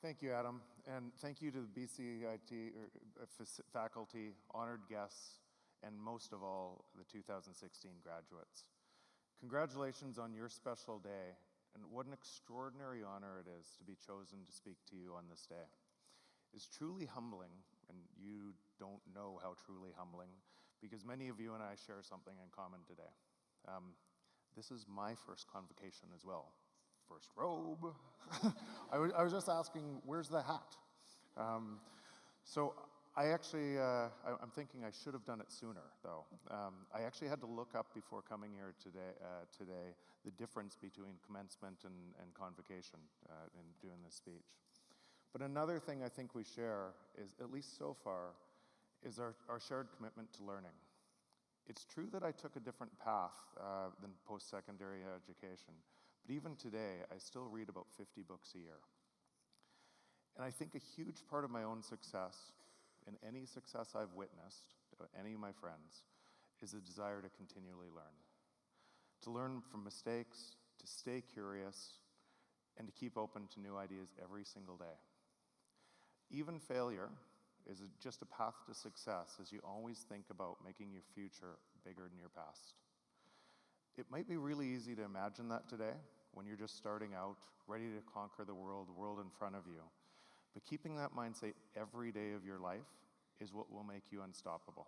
Thank you, Adam, and thank you to the BCIT faculty, honored guests, and most of all, the 2016 graduates. Congratulations on your special day, and what an extraordinary honor it is to be chosen to speak to you on this day. It's truly humbling, and you don't know how truly humbling, because many of you and I share something in common today. This is my first convocation as well. First robe. I was just asking, where's the hat? So I actually, I'm thinking I should have done it sooner, though. I actually had to look up before coming here today the difference between commencement and convocation in doing this speech. But another thing I think we share is, at least so far, is our shared commitment to learning. It's true that I took a different path than post-secondary education, but even today, I still read about 50 books a year. And I think a huge part of my own success, and any success I've witnessed, any of my friends, is a desire to continually learn. To learn from mistakes, to stay curious, and to keep open to new ideas every single day. Even failure is just a path to success, as you always think about making your future bigger than your past. It might be really easy to imagine that today, when you're just starting out, ready to conquer the world in front of you. But keeping that mindset every day of your life is what will make you unstoppable.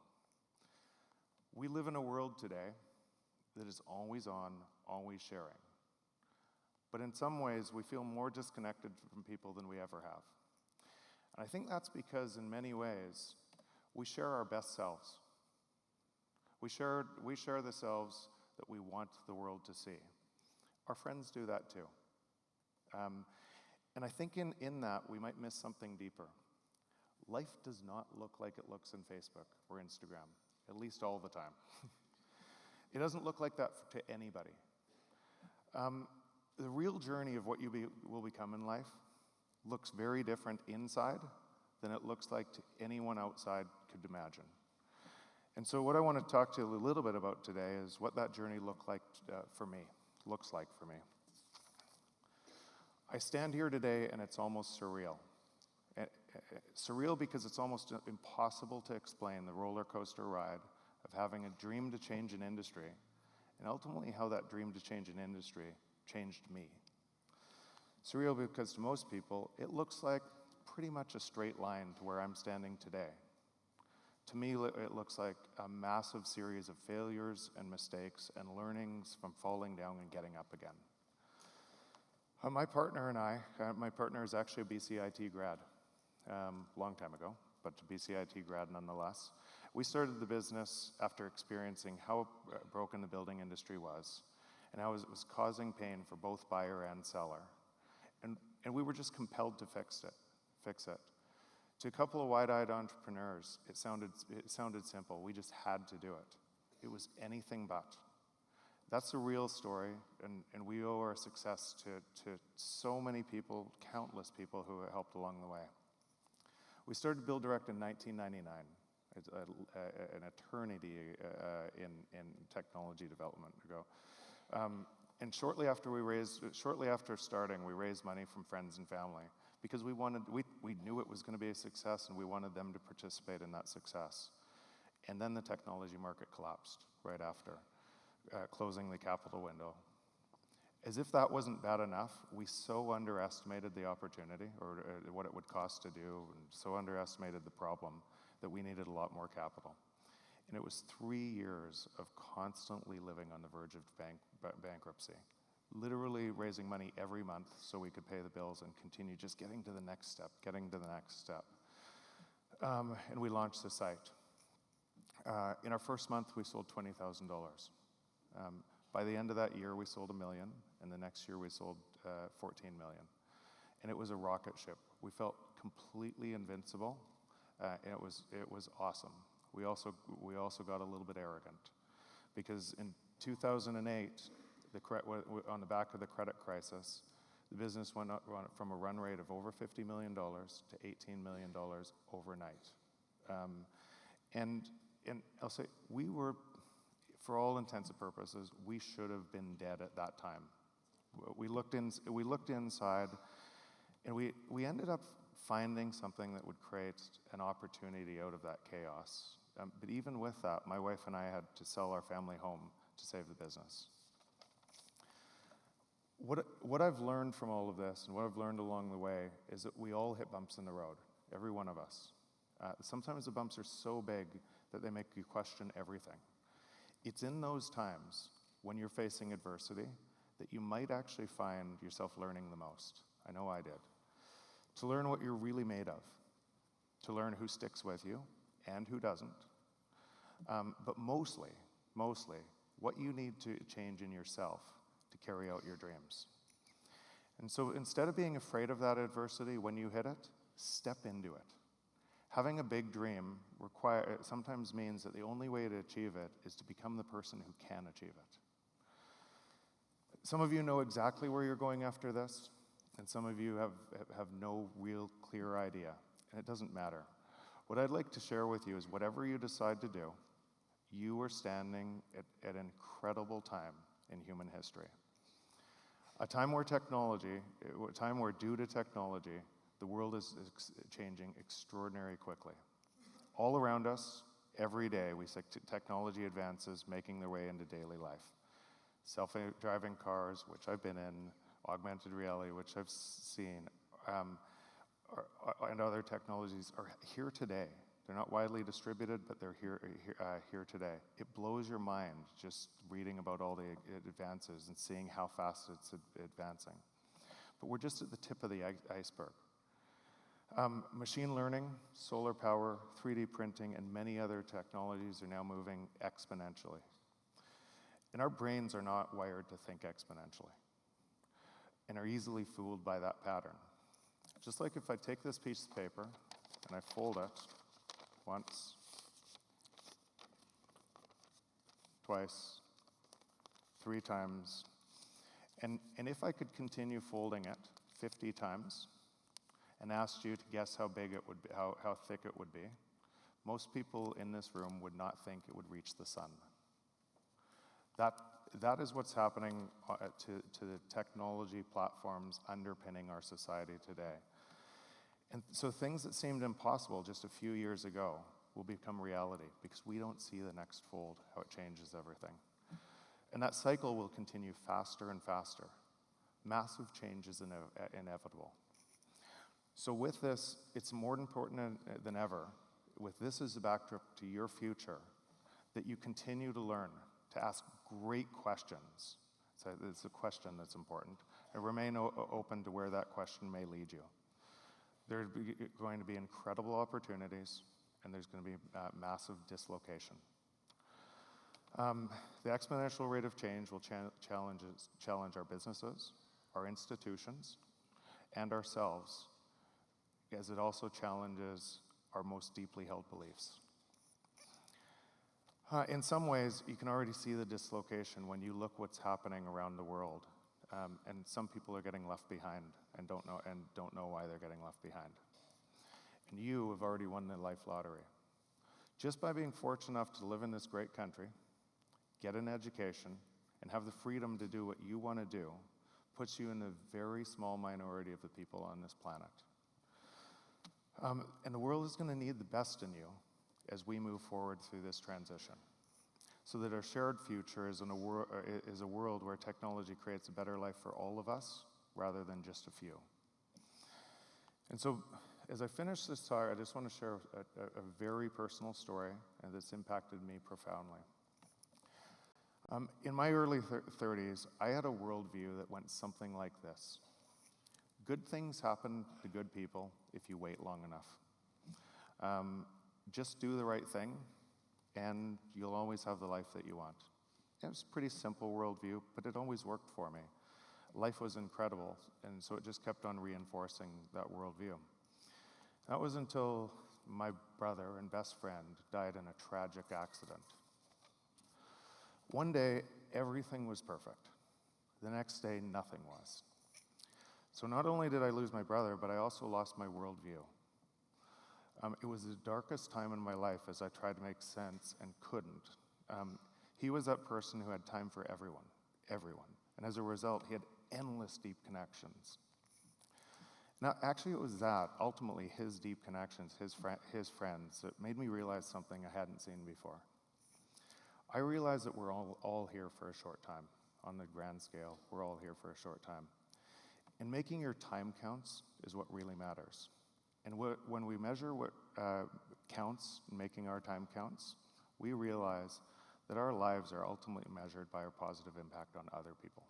We live in a world today that is always on, always sharing. But in some ways, we feel more disconnected from people than we ever have. And I think that's because, in many ways, we share our best selves. We share the selves that we want the world to see. Our friends do that too. And I think in that, we might miss something deeper. Life does not look like it looks in Facebook or Instagram, at least all the time. It doesn't look like that to anybody. The real journey of what you will become in life looks very different inside than it looks like to anyone outside could imagine. And so what I want to talk to you a little bit about today is what that journey looks like for me. I stand here today and it's almost surreal. Surreal because it's almost impossible to explain the roller coaster ride of having a dream to change an industry, and ultimately how that dream to change an industry changed me. Surreal because to most people, it looks like pretty much a straight line to where I'm standing today. To me, it looks like a massive series of failures and mistakes and learnings from falling down and getting up again. My partner and I, my partner is actually a BCIT grad, long time ago, but a BCIT grad nonetheless. We started the business after experiencing how broken the building industry was and how it was causing pain for both buyer and seller. And we were just compelled to fix it. To a couple of wide-eyed entrepreneurs, it sounded simple. We just had to do it. It was anything but. That's a real story, and we owe our success to so many people, countless people who helped along the way. We started Build Direct in 1999. It's an eternity in technology development ago. And shortly after starting, we raised money from friends and family because we knew it was going to be a success and we wanted them to participate in that success. And then the technology market collapsed right after, closing the capital window. As if that wasn't bad enough, we so underestimated the opportunity or what it would cost to do, and so underestimated the problem that we needed a lot more capital. And it was 3 years of constantly living on the verge of bankruptcy, literally raising money every month so we could pay the bills and continue just getting to the next step. And we launched the site. In our first month, we sold $20,000. By the end of that year, we sold $1 million, and the next year we sold $14 million. And it was a rocket ship. We felt completely invincible, and it was awesome. We also got a little bit arrogant, because in 2008, on the back of the credit crisis, the business went up from a run rate of over $50 million to $18 million overnight. And I'll say, we were, for all intents and purposes, we should have been dead at that time. We looked inside, And we ended up finding something that would create an opportunity out of that chaos. But even with that, my wife and I had to sell our family home to save the business. What I've learned from all of this, and what I've learned along the way, is that we all hit bumps in the road, every one of us. Sometimes the bumps are so big that they make you question everything. It's in those times, when you're facing adversity, that you might actually find yourself learning the most. I know I did. To learn what you're really made of, to learn who sticks with you and who doesn't, but mostly, what you need to change in yourself to carry out your dreams. And so instead of being afraid of that adversity when you hit it, step into it. Having a big dream sometimes means that the only way to achieve it is to become the person who can achieve it. Some of you know exactly where you're going after this, and some of you have no real clear idea, and it doesn't matter. What I'd like to share with you is whatever you decide to do, you are standing at an incredible time in human history. A time where due to technology, the world is changing extraordinarily quickly. All around us, every day, we see technology advances making their way into daily life. Self-driving cars, which I've been in, augmented reality, which I've seen, and other technologies are here today. They're not widely distributed, but they're here today. It blows your mind just reading about all the advances and seeing how fast it's advancing. But we're just at the tip of the iceberg. Machine learning, solar power, 3D printing, and many other technologies are now moving exponentially. And our brains are not wired to think exponentially and are easily fooled by that pattern. Just like if I take this piece of paper and I fold it once, twice, 3 times, and if I could continue folding it 50 times and asked you to guess how big it would be, how thick it would be, most people in this room would not think it would reach the sun. That is what's happening to the technology platforms underpinning our society today. And so things that seemed impossible just a few years ago will become reality because we don't see the next fold, how it changes everything. And that cycle will continue faster and faster. Massive change is inevitable. So with this, it's more important than ever, with this as a backdrop to your future, that you continue to learn, to ask great questions. So it's a question that's important, and remain open to where that question may lead you. There's going to be incredible opportunities, and there's going to be massive dislocation. The exponential rate of change will challenge our businesses, our institutions, and ourselves, as it also challenges our most deeply held beliefs. In some ways, you can already see the dislocation when you look what's happening around the world, and some people are getting left behind and don't know why they're getting left behind. And you have already won the life lottery. Just by being fortunate enough to live in this great country, get an education, and have the freedom to do what you want to do, puts you in a very small minority of the people on this planet. And the world is going to need the best in you as we move forward through this transition, so that our shared future is a world where technology creates a better life for all of us, rather than just a few. And so, as I finish this talk, I just want to share a very personal story that's impacted me profoundly. In my early 30s, I had a worldview that went something like this. Good things happen to good people if you wait long enough. Just do the right thing, and you'll always have the life that you want. It was a pretty simple worldview, but it always worked for me. Life was incredible, and so it just kept on reinforcing that worldview. That was until my brother and best friend died in a tragic accident. One day, everything was perfect. The next day, nothing was. So not only did I lose my brother, but I also lost my worldview. It was the darkest time in my life as I tried to make sense and couldn't. He was that person who had time for everyone. And as a result, he had endless deep connections. Now, actually, it was that, ultimately, his deep connections, his friends, that made me realize something I hadn't seen before. I realized that we're all here for a short time. On the grand scale, we're all here for a short time. And making your time counts is what really matters. And when we measure what counts, making our time counts, we realize that our lives are ultimately measured by our positive impact on other people.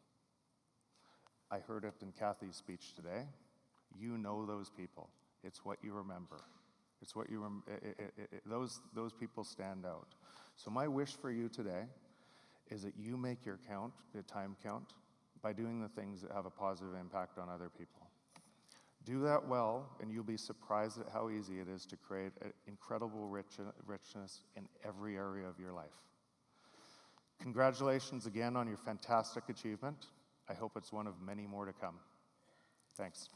I heard it in Kathy's speech today. You know those people. It's what you remember. It's what you those people stand out. So my wish for you today is that you make your time count, by doing the things that have a positive impact on other people. Do that well, and you'll be surprised at how easy it is to create an incredible richness in every area of your life. Congratulations again on your fantastic achievement. I hope it's one of many more to come. Thanks.